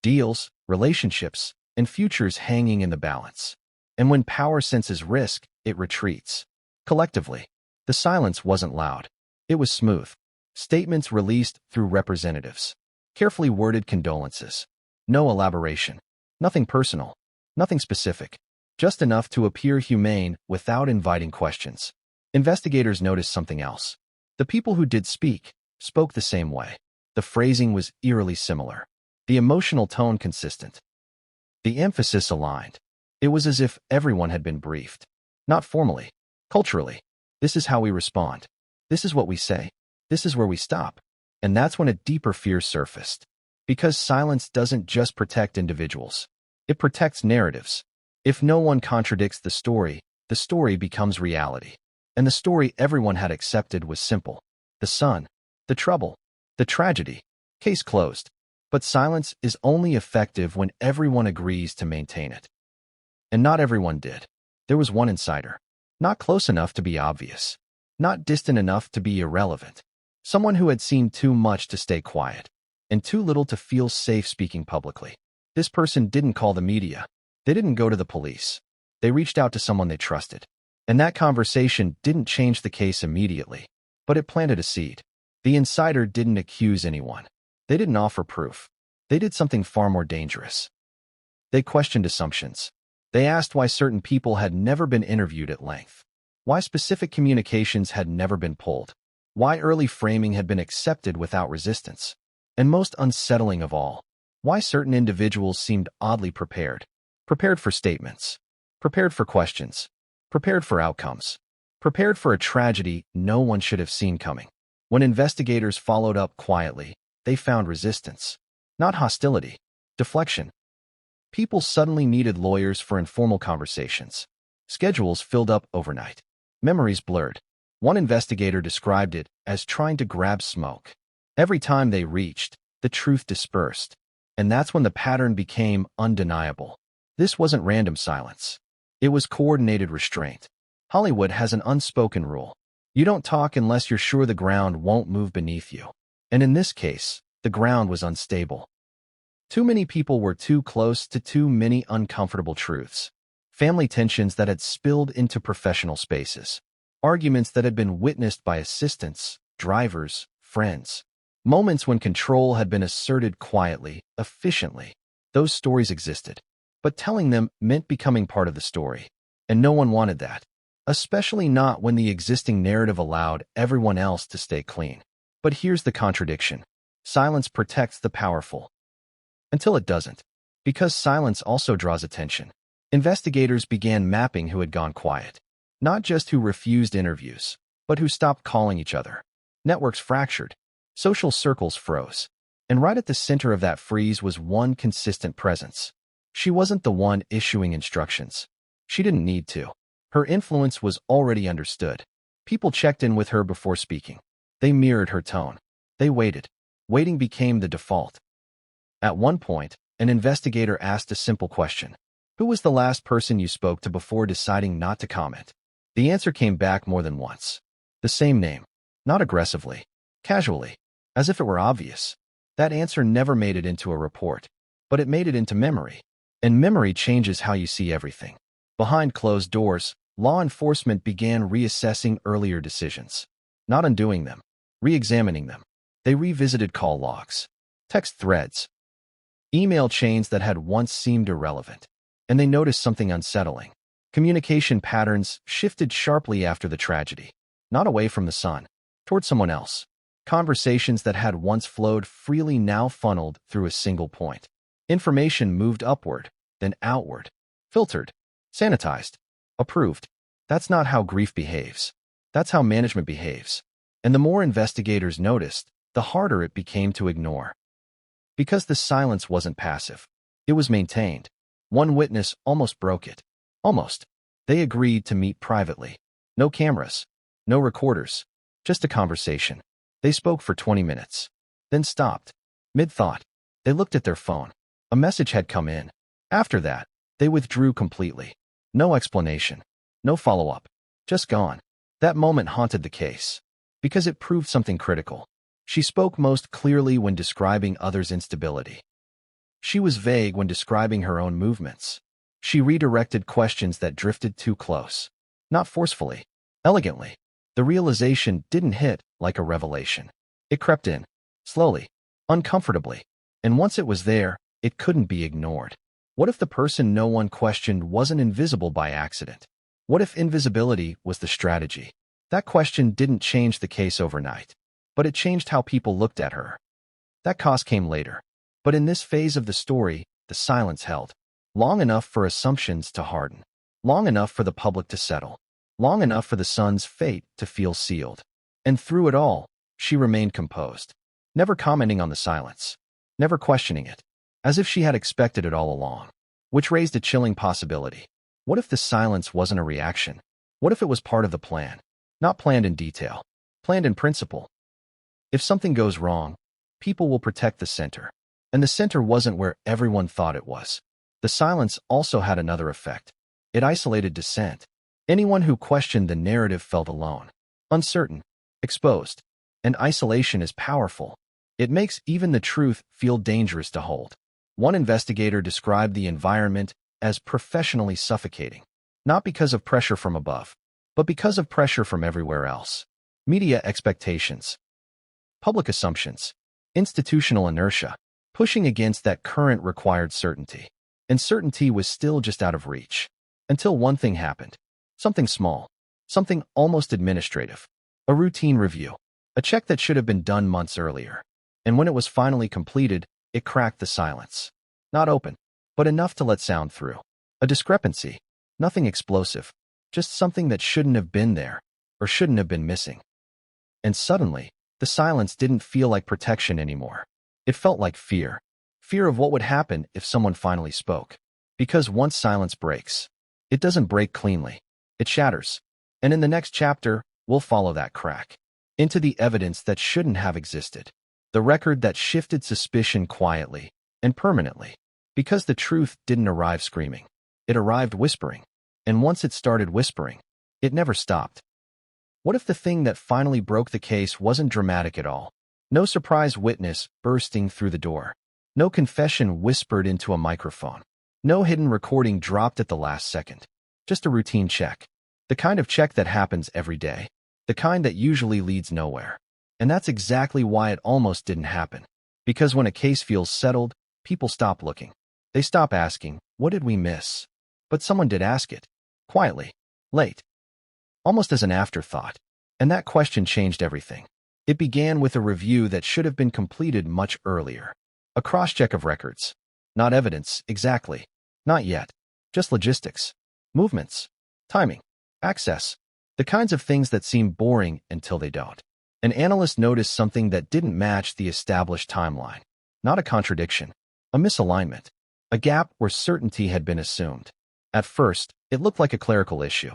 Deals, relationships, and futures hanging in the balance. And when power senses risk, it retreats. Collectively, the silence wasn't loud. It was smooth. Statements released through representatives. Carefully worded condolences. No elaboration. Nothing personal. Nothing specific. just enough to appear humane without inviting questions. Investigators noticed something else. The people who did speak spoke the same way. The phrasing was eerily similar. The emotional tone consistent. The emphasis aligned. It was as if everyone had been briefed. Not formally, culturally. This is how we respond. This is what we say. This is where we stop. And that's when a deeper fear surfaced. Because silence doesn't just protect individuals. It protects narratives. If no one contradicts the story becomes reality. And the story everyone had accepted was simple. The sun, the trouble, the tragedy. Case closed. But silence is only effective when everyone agrees to maintain it. And not everyone did. There was one insider. Not close enough to be obvious. Not distant enough to be irrelevant. Someone who had seen too much to stay quiet. And too little to feel safe speaking publicly. This person didn't call the media. They didn't go to the police. They reached out to someone they trusted. And that conversation didn't change the case immediately. But it planted a seed. The insider didn't accuse anyone. They didn't offer proof. They did something far more dangerous. They questioned assumptions. They asked why certain people had never been interviewed at length. Why specific communications had never been pulled. Why early framing had been accepted without resistance. And most unsettling of all, why certain individuals seemed oddly prepared. Prepared for statements. Prepared for questions. Prepared for outcomes. Prepared for a tragedy no one should have seen coming. When investigators followed up quietly, they found resistance. Not hostility. Deflection. People suddenly needed lawyers for informal conversations. Schedules filled up overnight. Memories blurred. One investigator described it as trying to grab smoke. Every time they reached, the truth dispersed. And that's when the pattern became undeniable. This wasn't random silence. It was coordinated restraint. Hollywood has an unspoken rule. You don't talk unless you're sure the ground won't move beneath you. And in this case, the ground was unstable. Too many people were too close to too many uncomfortable truths. Family tensions that had spilled into professional spaces. Arguments that had been witnessed by assistants, drivers, friends. Moments when control had been asserted quietly, efficiently. Those stories existed. But telling them meant becoming part of the story. And no one wanted that. Especially not when the existing narrative allowed everyone else to stay clean. But here's the contradiction. Silence protects the powerful. Until it doesn't. Because silence also draws attention. Investigators began mapping who had gone quiet. Not just who refused interviews, but who stopped calling each other. Networks fractured. Social circles froze. And right at the center of that freeze was one consistent presence. She wasn't the one issuing instructions. She didn't need to. Her influence was already understood. People checked in with her before speaking. They mirrored her tone. They waited. Waiting became the default. At one point, an investigator asked a simple question. Who was the last person you spoke to before deciding not to comment? The answer came back more than once. The same name. Not aggressively. Casually. As if it were obvious. That answer never made it into a report. But it made it into memory. And memory changes how you see everything. Behind closed doors, law enforcement began reassessing earlier decisions. Not undoing them. Re-examining them. They revisited call logs. Text threads. Email chains that had once seemed irrelevant. And they noticed something unsettling. Communication patterns shifted sharply after the tragedy. Not away from the sun. Toward someone else. Conversations that had once flowed freely now funneled through a single point. Information moved upward, then outward. Filtered. Sanitized. Approved. That's not how grief behaves. That's how management behaves. And the more investigators noticed, the harder it became to ignore. Because the silence wasn't passive. It was maintained. One witness almost broke it. Almost. They agreed to meet privately. No cameras. No recorders. Just a conversation. They spoke for 20 minutes. Then stopped. Mid-thought. They looked at their phone. A message had come in. After that, they withdrew completely. No explanation. No follow-up. Just gone. That moment haunted the case. Because it proved something critical. She spoke most clearly when describing others' instability. She was vague when describing her own movements. She redirected questions that drifted too close. Not forcefully. Elegantly. The realization didn't hit like a revelation. It crept in. Slowly. Uncomfortably. And once it was there, it couldn't be ignored. What if the person no one questioned wasn't invisible by accident? What if invisibility was the strategy? That question didn't change the case overnight, but it changed how people looked at her. That cost came later. But in this phase of the story, the silence held. Long enough for assumptions to harden. Long enough for the public to settle. Long enough for the son's fate to feel sealed. And through it all, she remained composed, never commenting on the silence, never questioning it, as if she had expected it all along. Which raised a chilling possibility. What if the silence wasn't a reaction? What if it was part of the plan? Not planned in detail, planned in principle. If something goes wrong, people will protect the center. And the center wasn't where everyone thought it was. The silence also had another effect. It isolated dissent. Anyone who questioned the narrative felt alone, uncertain, exposed. And isolation is powerful. It makes even the truth feel dangerous to hold. One investigator described the environment as professionally suffocating, not because of pressure from above, but because of pressure from everywhere else. Media expectations, public assumptions, institutional inertia, pushing against that current required certainty. And certainty was still just out of reach. Until one thing happened. Something small. Something almost administrative. A routine review. A check that should have been done months earlier. And when it was finally completed, it cracked the silence. Not open, but enough to let sound through. A discrepancy. Nothing explosive. Just something that shouldn't have been there, or shouldn't have been missing. And suddenly, the silence didn't feel like protection anymore. It felt like fear. Fear of what would happen if someone finally spoke. Because once silence breaks, it doesn't break cleanly. It shatters. And in the next chapter, we'll follow that crack into the evidence that shouldn't have existed. The record that shifted suspicion quietly and permanently. Because the truth didn't arrive screaming. It arrived whispering. And once it started whispering, it never stopped. What if the thing that finally broke the case wasn't dramatic at all? No surprise witness bursting through the door. No confession whispered into a microphone. No hidden recording dropped at the last second. Just a routine check. The kind of check that happens every day. The kind that usually leads nowhere. And that's exactly why it almost didn't happen. Because when a case feels settled, people stop looking. They stop asking, what did we miss? But someone did ask it. Quietly. Late. Almost as an afterthought. And that question changed everything. It began with a review that should have been completed much earlier. A cross-check of records. Not evidence, exactly. Not yet. Just logistics. Movements. Timing. Access. The kinds of things that seem boring until they don't. An analyst noticed something that didn't match the established timeline. Not a contradiction. A misalignment. A gap where certainty had been assumed. At first, it looked like a clerical issue.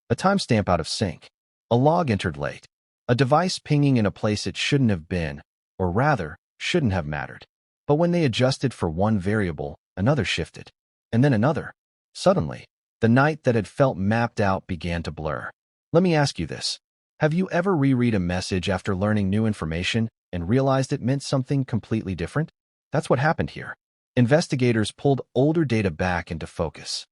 A timestamp out of sync. A log entered late. A device pinging in a place it shouldn't have been, or rather, shouldn't have mattered. But when they adjusted for one variable, another shifted. And then another. Suddenly, the night that had felt mapped out began to blur. Let me ask you this. Have you ever reread a message after learning new information and realized it meant something completely different? That's what happened here. Investigators pulled older data back into focus.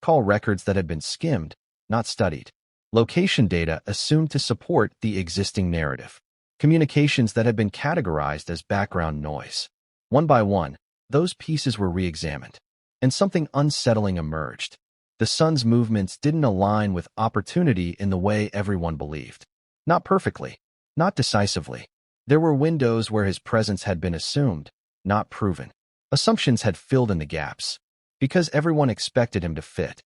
Call records that had been skimmed, not studied. Location data assumed to support the existing narrative. Communications that had been categorized as background noise. One by one, those pieces were re-examined. And something unsettling emerged. The sun's movements didn't align with opportunity in the way everyone believed. Not perfectly. Not decisively. There were windows where his presence had been assumed, not proven. Assumptions had filled in the gaps. Because everyone expected him to fit.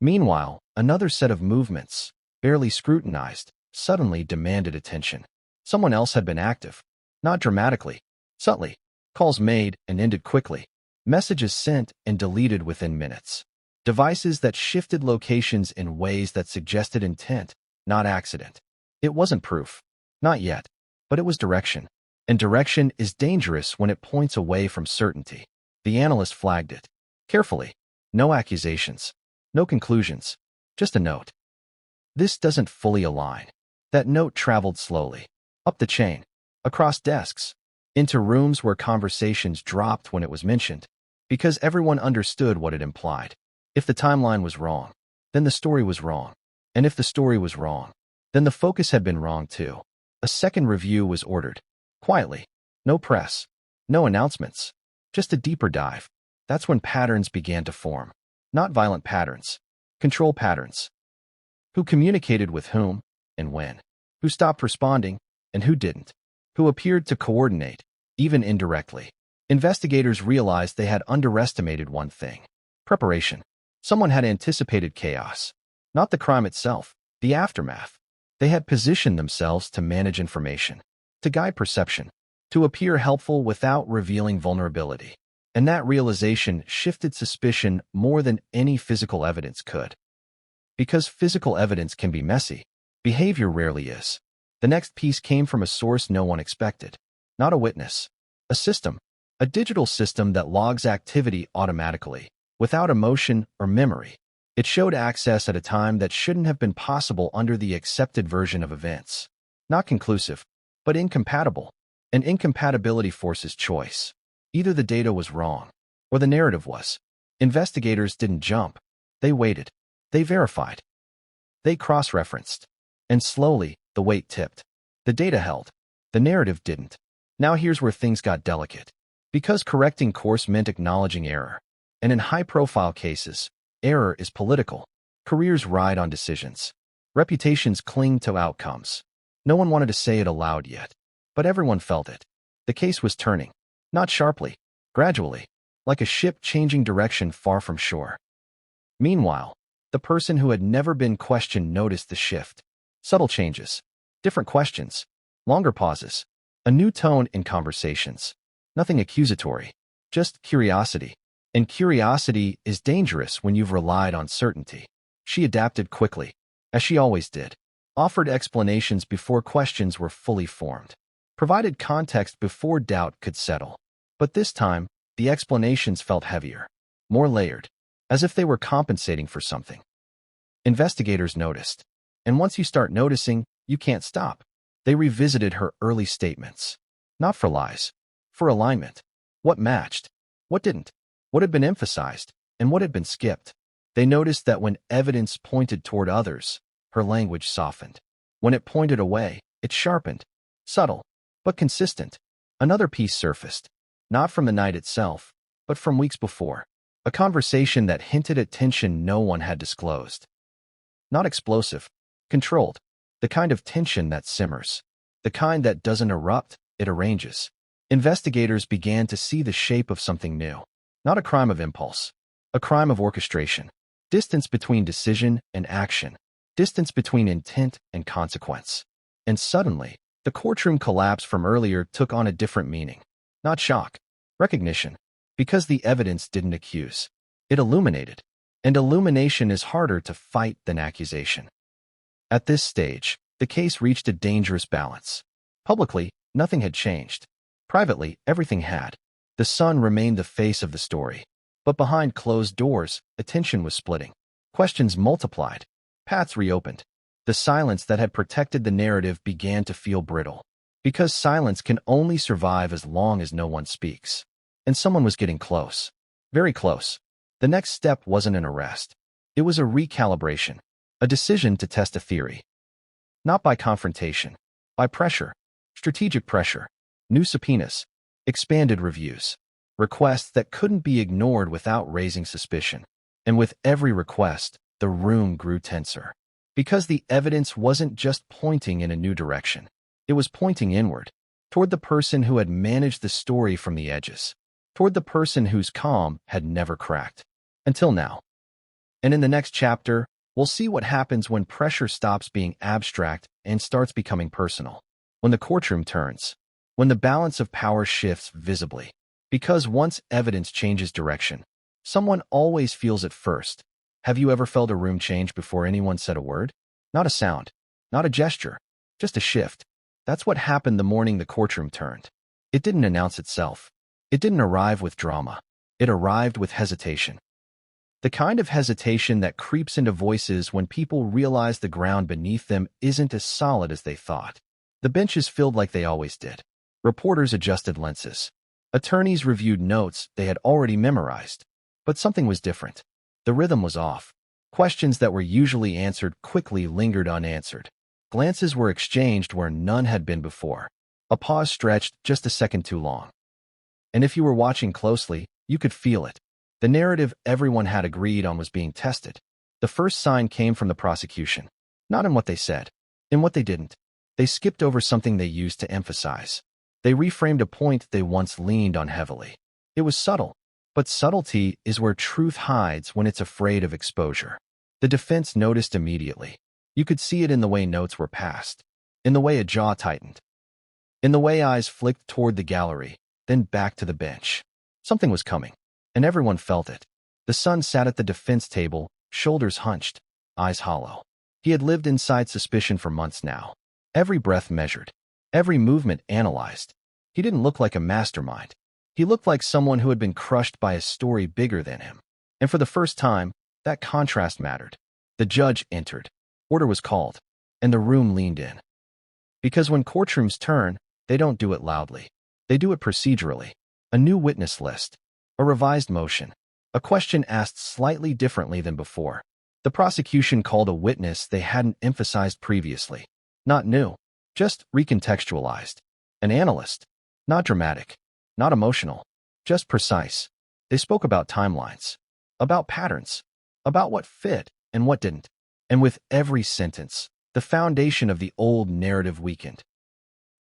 Meanwhile, another set of movements, barely scrutinized, suddenly demanded attention. Someone else had been active. Not dramatically. Subtly. Calls made and ended quickly. Messages sent and deleted within minutes. Devices that shifted locations in ways that suggested intent, not accident. It wasn't proof. Not yet. But it was direction. And direction is dangerous when it points away from certainty. The analyst flagged it. Carefully. No accusations. No conclusions. Just a note. This doesn't fully align. That note traveled slowly. Up the chain. Across desks. Into rooms where conversations dropped when it was mentioned. Because everyone understood what it implied. If the timeline was wrong, then the story was wrong. And if the story was wrong, then the focus had been wrong too. A second review was ordered. Quietly. No press. No announcements. Just a deeper dive. That's when patterns began to form. Not violent patterns. Control patterns. Who communicated with whom and when? Who stopped responding and who didn't? Who appeared to coordinate, even indirectly? Investigators realized they had underestimated one thing: preparation. Someone had anticipated chaos. Not the crime itself, the aftermath. They had positioned themselves to manage information, to guide perception, to appear helpful without revealing vulnerability. And that realization shifted suspicion more than any physical evidence could. Because physical evidence can be messy, behavior rarely is. The next piece came from a source no one expected. Not a witness. A system. A digital system that logs activity automatically, without emotion or memory. It showed access at a time that shouldn't have been possible under the accepted version of events. Not conclusive, but incompatible. And incompatibility forces choice. Either the data was wrong, or the narrative was. Investigators didn't jump. They waited. They verified. They cross-referenced. And slowly, the weight tipped. The data held. The narrative didn't. Now here's where things got delicate. Because correcting course meant acknowledging error. And in high-profile cases, error is political. Careers ride on decisions. Reputations cling to outcomes. No one wanted to say it aloud yet, but everyone felt it. The case was turning. Not sharply, gradually, like a ship changing direction far from shore. Meanwhile, the person who had never been questioned noticed the shift. Subtle changes, different questions, longer pauses, a new tone in conversations. Nothing accusatory, just curiosity. And curiosity is dangerous when you've relied on certainty. She adapted quickly, as she always did, offered explanations before questions were fully formed, provided context before doubt could settle. But this time, the explanations felt heavier, more layered, as if they were compensating for something. Investigators noticed. And once you start noticing, you can't stop. They revisited her early statements. Not for lies, for alignment. What matched? What didn't? What had been emphasized? And what had been skipped? They noticed that when evidence pointed toward others, her language softened. When it pointed away, it sharpened. Subtle, but consistent. Another piece surfaced. Not from the night itself, but from weeks before. A conversation that hinted at tension no one had disclosed. Not explosive, controlled. The kind of tension that simmers. The kind that doesn't erupt, it arranges. Investigators began to see the shape of something new. Not a crime of impulse. A crime of orchestration. Distance between decision and action. Distance between intent and consequence. And suddenly, the courtroom collapse from earlier took on a different meaning. Not shock. Recognition. Because the evidence didn't accuse. It illuminated. And illumination is harder to fight than accusation. At this stage, the case reached a dangerous balance. Publicly, nothing had changed. Privately, everything had. The sun remained the face of the story. But behind closed doors, attention was splitting. Questions multiplied. Paths reopened. The silence that had protected the narrative began to feel brittle. Because silence can only survive as long as no one speaks. And someone was getting close. Very close. The next step wasn't an arrest. It was a recalibration. A decision to test a theory. Not by confrontation. By pressure. Strategic pressure. New subpoenas. Expanded reviews. Requests that couldn't be ignored without raising suspicion. And with every request, the room grew tenser. Because the evidence wasn't just pointing in a new direction. It was pointing inward, toward the person who had managed the story from the edges, toward the person whose calm had never cracked. Until now. And in the next chapter, we'll see what happens when pressure stops being abstract and starts becoming personal. When the courtroom turns. When the balance of power shifts visibly. Because once evidence changes direction, someone always feels it first. Have you ever felt a room change before anyone said a word? Not a sound. Not a gesture. Just a shift. That's what happened the morning the courtroom turned. It didn't announce itself. It didn't arrive with drama. It arrived with hesitation. The kind of hesitation that creeps into voices when people realize the ground beneath them isn't as solid as they thought. The benches filled like they always did. Reporters adjusted lenses. Attorneys reviewed notes they had already memorized. But something was different. The rhythm was off. Questions that were usually answered quickly lingered unanswered. Glances were exchanged where none had been before. A pause stretched just a second too long. And if you were watching closely, you could feel it. The narrative everyone had agreed on was being tested. The first sign came from the prosecution, not in what they said, in what they didn't. They skipped over something they used to emphasize. They reframed a point they once leaned on heavily. It was subtle, but subtlety is where truth hides when it's afraid of exposure. The defense noticed immediately. You could see it in the way notes were passed, in the way a jaw tightened, in the way eyes flicked toward the gallery, then back to the bench. Something was coming, and everyone felt it. The son sat at the defense table, shoulders hunched, eyes hollow. He had lived inside suspicion for months now. Every breath measured, every movement analyzed. He didn't look like a mastermind. He looked like someone who had been crushed by a story bigger than him. And for the first time, that contrast mattered. The judge entered. Order was called, and the room leaned in. Because when courtrooms turn, they don't do it loudly. They do it procedurally. A new witness list, a revised motion, a question asked slightly differently than before. The prosecution called a witness they hadn't emphasized previously. Not new, just recontextualized. An analyst. Not dramatic, not emotional, just precise. They spoke about timelines, about patterns, about what fit and what didn't. And with every sentence, the foundation of the old narrative weakened.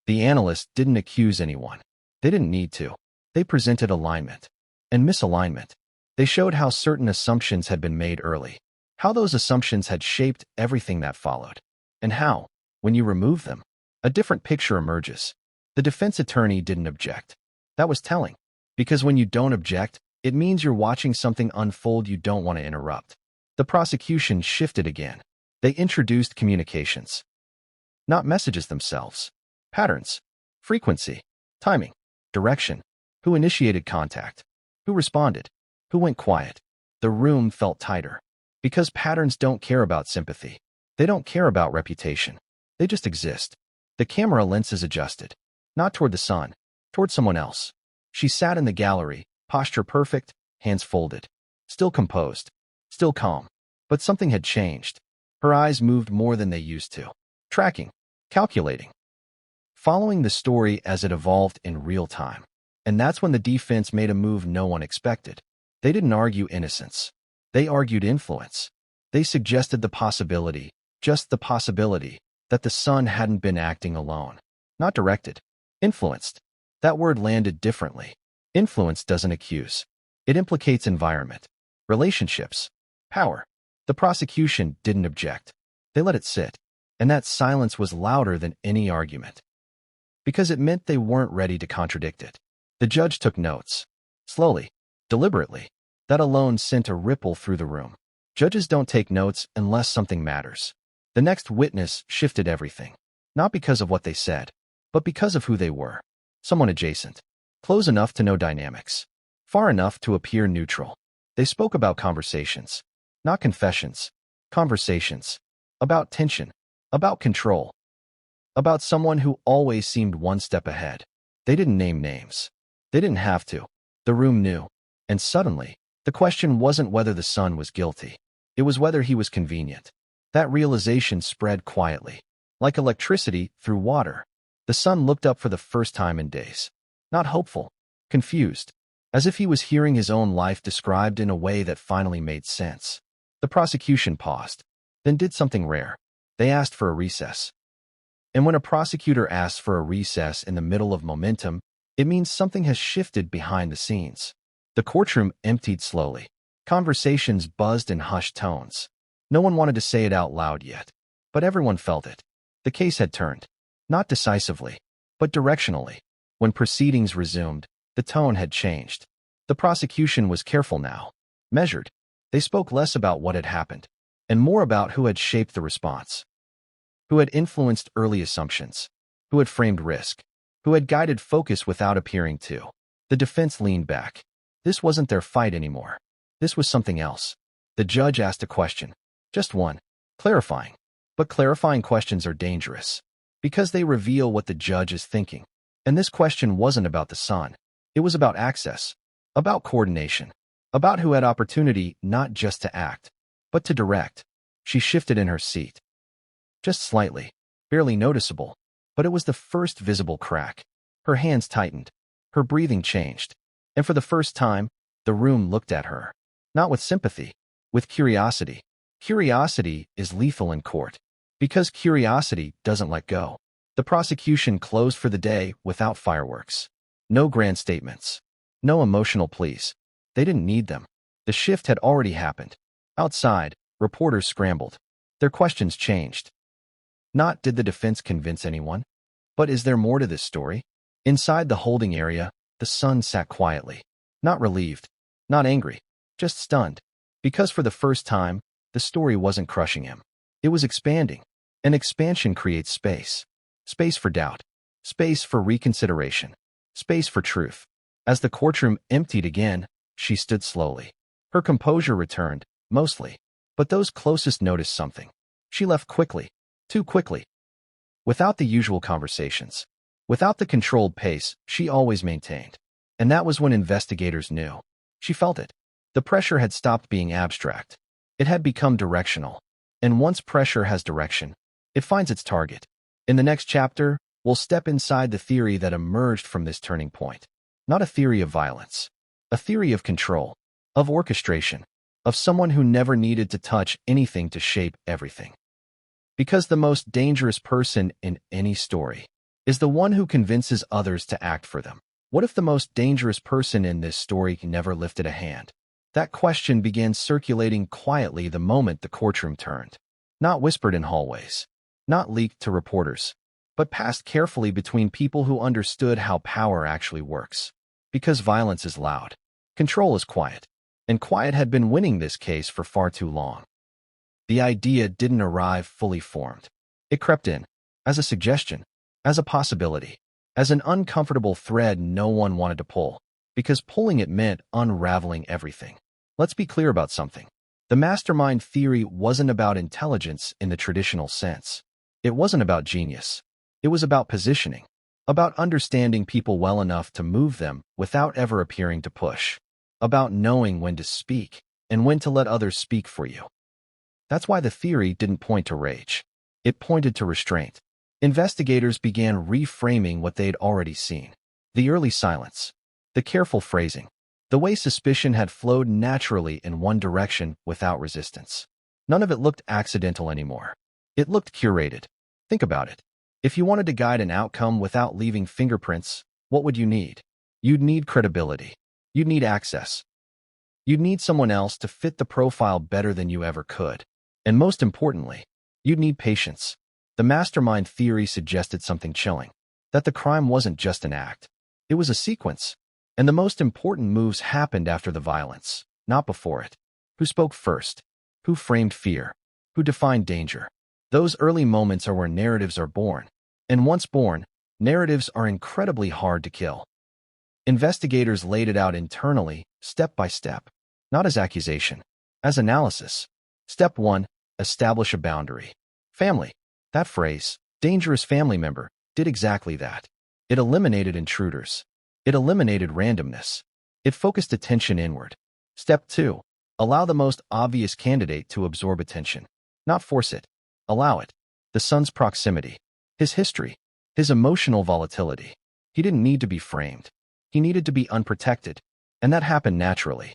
The analyst didn't accuse anyone. They didn't need to. They presented alignment and misalignment. They showed how certain assumptions had been made early, how those assumptions had shaped everything that followed, and how, when you remove them, a different picture emerges. The defense attorney didn't object. That was telling, because when you don't object, it means you're watching something unfold you don't want to interrupt. The prosecution shifted again. They introduced communications. Not messages themselves. Patterns, frequency, timing, direction, who initiated contact, who responded, who went quiet. The room felt tighter. Because patterns don't care about sympathy. They don't care about reputation. They just exist. The camera lenses adjusted. Not toward the sun, toward someone else. She sat in the gallery, posture perfect, hands folded. Still composed. Still calm. But something had changed. Her eyes moved more than they used to. Tracking. Calculating. Following the story as it evolved in real time. And that's when the defense made a move no one expected. They didn't argue innocence. They argued influence. They suggested the possibility, just the possibility, that the son hadn't been acting alone. Not directed. Influenced. That word landed differently. Influence doesn't accuse. It implicates environment, relationships, power. The prosecution didn't object. They let it sit. And that silence was louder than any argument. Because it meant they weren't ready to contradict it. The judge took notes. Slowly, deliberately. That alone sent a ripple through the room. Judges don't take notes unless something matters. The next witness shifted everything. Not because of what they said, but because of who they were. Someone adjacent. Close enough to know dynamics. Far enough to appear neutral. They spoke about conversations. Not confessions. Conversations. About tension. About control. About someone who always seemed one step ahead. They didn't name names. They didn't have to. The room knew. And suddenly, the question wasn't whether the son was guilty. It was whether he was convenient. That realization spread quietly. Like electricity through water. The son looked up for the first time in days. Not hopeful. Confused. As if he was hearing his own life described in a way that finally made sense. The prosecution paused. Then did something rare. They asked for a recess. And when a prosecutor asks for a recess in the middle of momentum, it means something has shifted behind the scenes. The courtroom emptied slowly. Conversations buzzed in hushed tones. No one wanted to say it out loud yet, but everyone felt it. The case had turned. Not decisively, but directionally. When proceedings resumed, the tone had changed. The prosecution was careful now. Measured. They spoke less about what had happened, and more about who had shaped the response. Who had influenced early assumptions. Who had framed risk. Who had guided focus without appearing to. The defense leaned back. This wasn't their fight anymore. This was something else. The judge asked a question. Just one. Clarifying. But clarifying questions are dangerous. Because they reveal what the judge is thinking. And this question wasn't about the son. It was about access. About coordination. About who had opportunity not just to act, but to direct. She shifted in her seat. Just slightly. Barely noticeable. But it was the first visible crack. Her hands tightened. Her breathing changed. And for the first time, The room looked at her. Not with sympathy, with curiosity. Curiosity is lethal in court, because curiosity doesn't let go. The prosecution closed for the day without fireworks. No grand statements. No emotional pleas. They didn't need them. The shift had already happened. Outside, reporters scrambled. Their questions changed. Not did the defense convince anyone, but is there more to this story? Inside the holding area, the son sat quietly. Not relieved, not angry, just stunned. Because for the first time, the story wasn't crushing him. It was expanding. And expansion creates space. Space for doubt. Space for reconsideration. Space for truth. As the courtroom emptied again, she stood slowly. Her composure returned, mostly. But those closest noticed something. She left quickly. Too quickly. Without the usual conversations. Without the controlled pace she always maintained. And that was when investigators knew. She felt it. The pressure had stopped being abstract. It had become directional. And once pressure has direction, it finds its target. In the next chapter, we'll step inside the theory that emerged from this turning point. Not a theory of violence. A theory of control. Of orchestration. Of someone who never needed to touch anything to shape everything. Because the most dangerous person in any story is the one who convinces others to act for them. What if the most dangerous person in this story never lifted a hand? That question began circulating quietly the moment the courtroom turned. Not whispered in hallways. Not leaked to reporters. But passed carefully between people who understood how power actually works. Because violence is loud. Control is quiet. And quiet had been winning this case for far too long. The idea didn't arrive fully formed. It crept in, as a suggestion, as a possibility, as an uncomfortable thread no one wanted to pull, because pulling it meant unraveling everything. Let's be clear about something. The mastermind theory wasn't about intelligence in the traditional sense. It wasn't about genius. It was about positioning, about understanding people well enough to move them without ever appearing to push, about knowing when to speak and when to let others speak for you. That's why the theory didn't point to rage. It pointed to restraint. Investigators began reframing what they'd already seen. The early silence. The careful phrasing. The way suspicion had flowed naturally in one direction without resistance. None of it looked accidental anymore. It looked curated. Think about it. If you wanted to guide an outcome without leaving fingerprints, what would you need? You'd need credibility. You'd need access. You'd need someone else to fit the profile better than you ever could. And most importantly, you'd need patience. The mastermind theory suggested something chilling, that the crime wasn't just an act. It was a sequence. And the most important moves happened after the violence, not before it. Who spoke first? Who framed fear? Who defined danger? Those early moments are where narratives are born. And once born, narratives are incredibly hard to kill. Investigators laid it out internally, step by step. Not as accusation, as analysis. Step 1. Establish a boundary. Family. That phrase, dangerous family member, did exactly that. It eliminated intruders. It eliminated randomness. It focused attention inward. Step 2. Allow the most obvious candidate to absorb attention. Not force it. Allow it. The son's proximity. His history. His emotional volatility. He didn't need to be framed. He needed to be unprotected. And that happened naturally.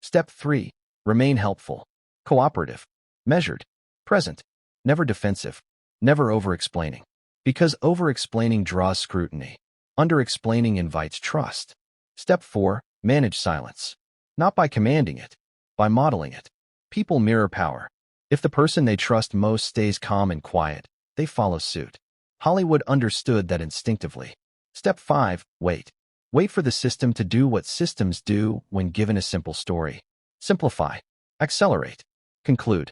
Step 3. Remain helpful. Cooperative. Measured. Present. Never defensive. Never over-explaining. Because over-explaining draws scrutiny. Under-explaining invites trust. Step 4. Manage silence. Not by commanding it, by modeling it. People mirror power. If the person they trust most stays calm and quiet, they follow suit. Hollywood understood that instinctively. Step 5. Wait. Wait for the system to do what systems do when given a simple story. Simplify. Accelerate. Conclude.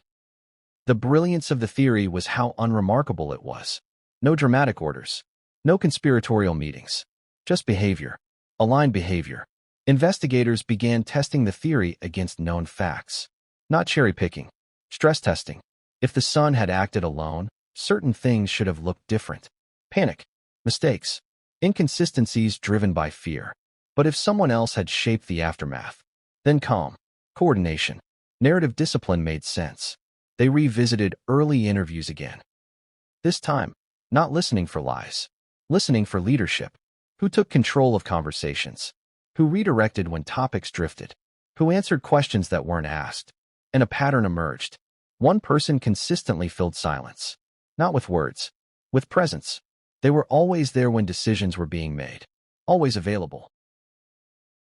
The brilliance of the theory was how unremarkable it was. No dramatic orders. No conspiratorial meetings. Just behavior. Aligned behavior. Investigators began testing the theory against known facts. Not cherry-picking. Stress testing. If the son had acted alone, certain things should have looked different. Panic. Mistakes. Inconsistencies driven by fear. But if someone else had shaped the aftermath, then calm. Coordination. Narrative discipline made sense. They revisited early interviews again. This time, not listening for lies. Listening for leadership. Who took control of conversations? who redirected when topics drifted, who answered questions that weren't asked. And a pattern emerged. One person consistently filled silence. Not with words, with presence. They were always there when decisions were being made. Always available.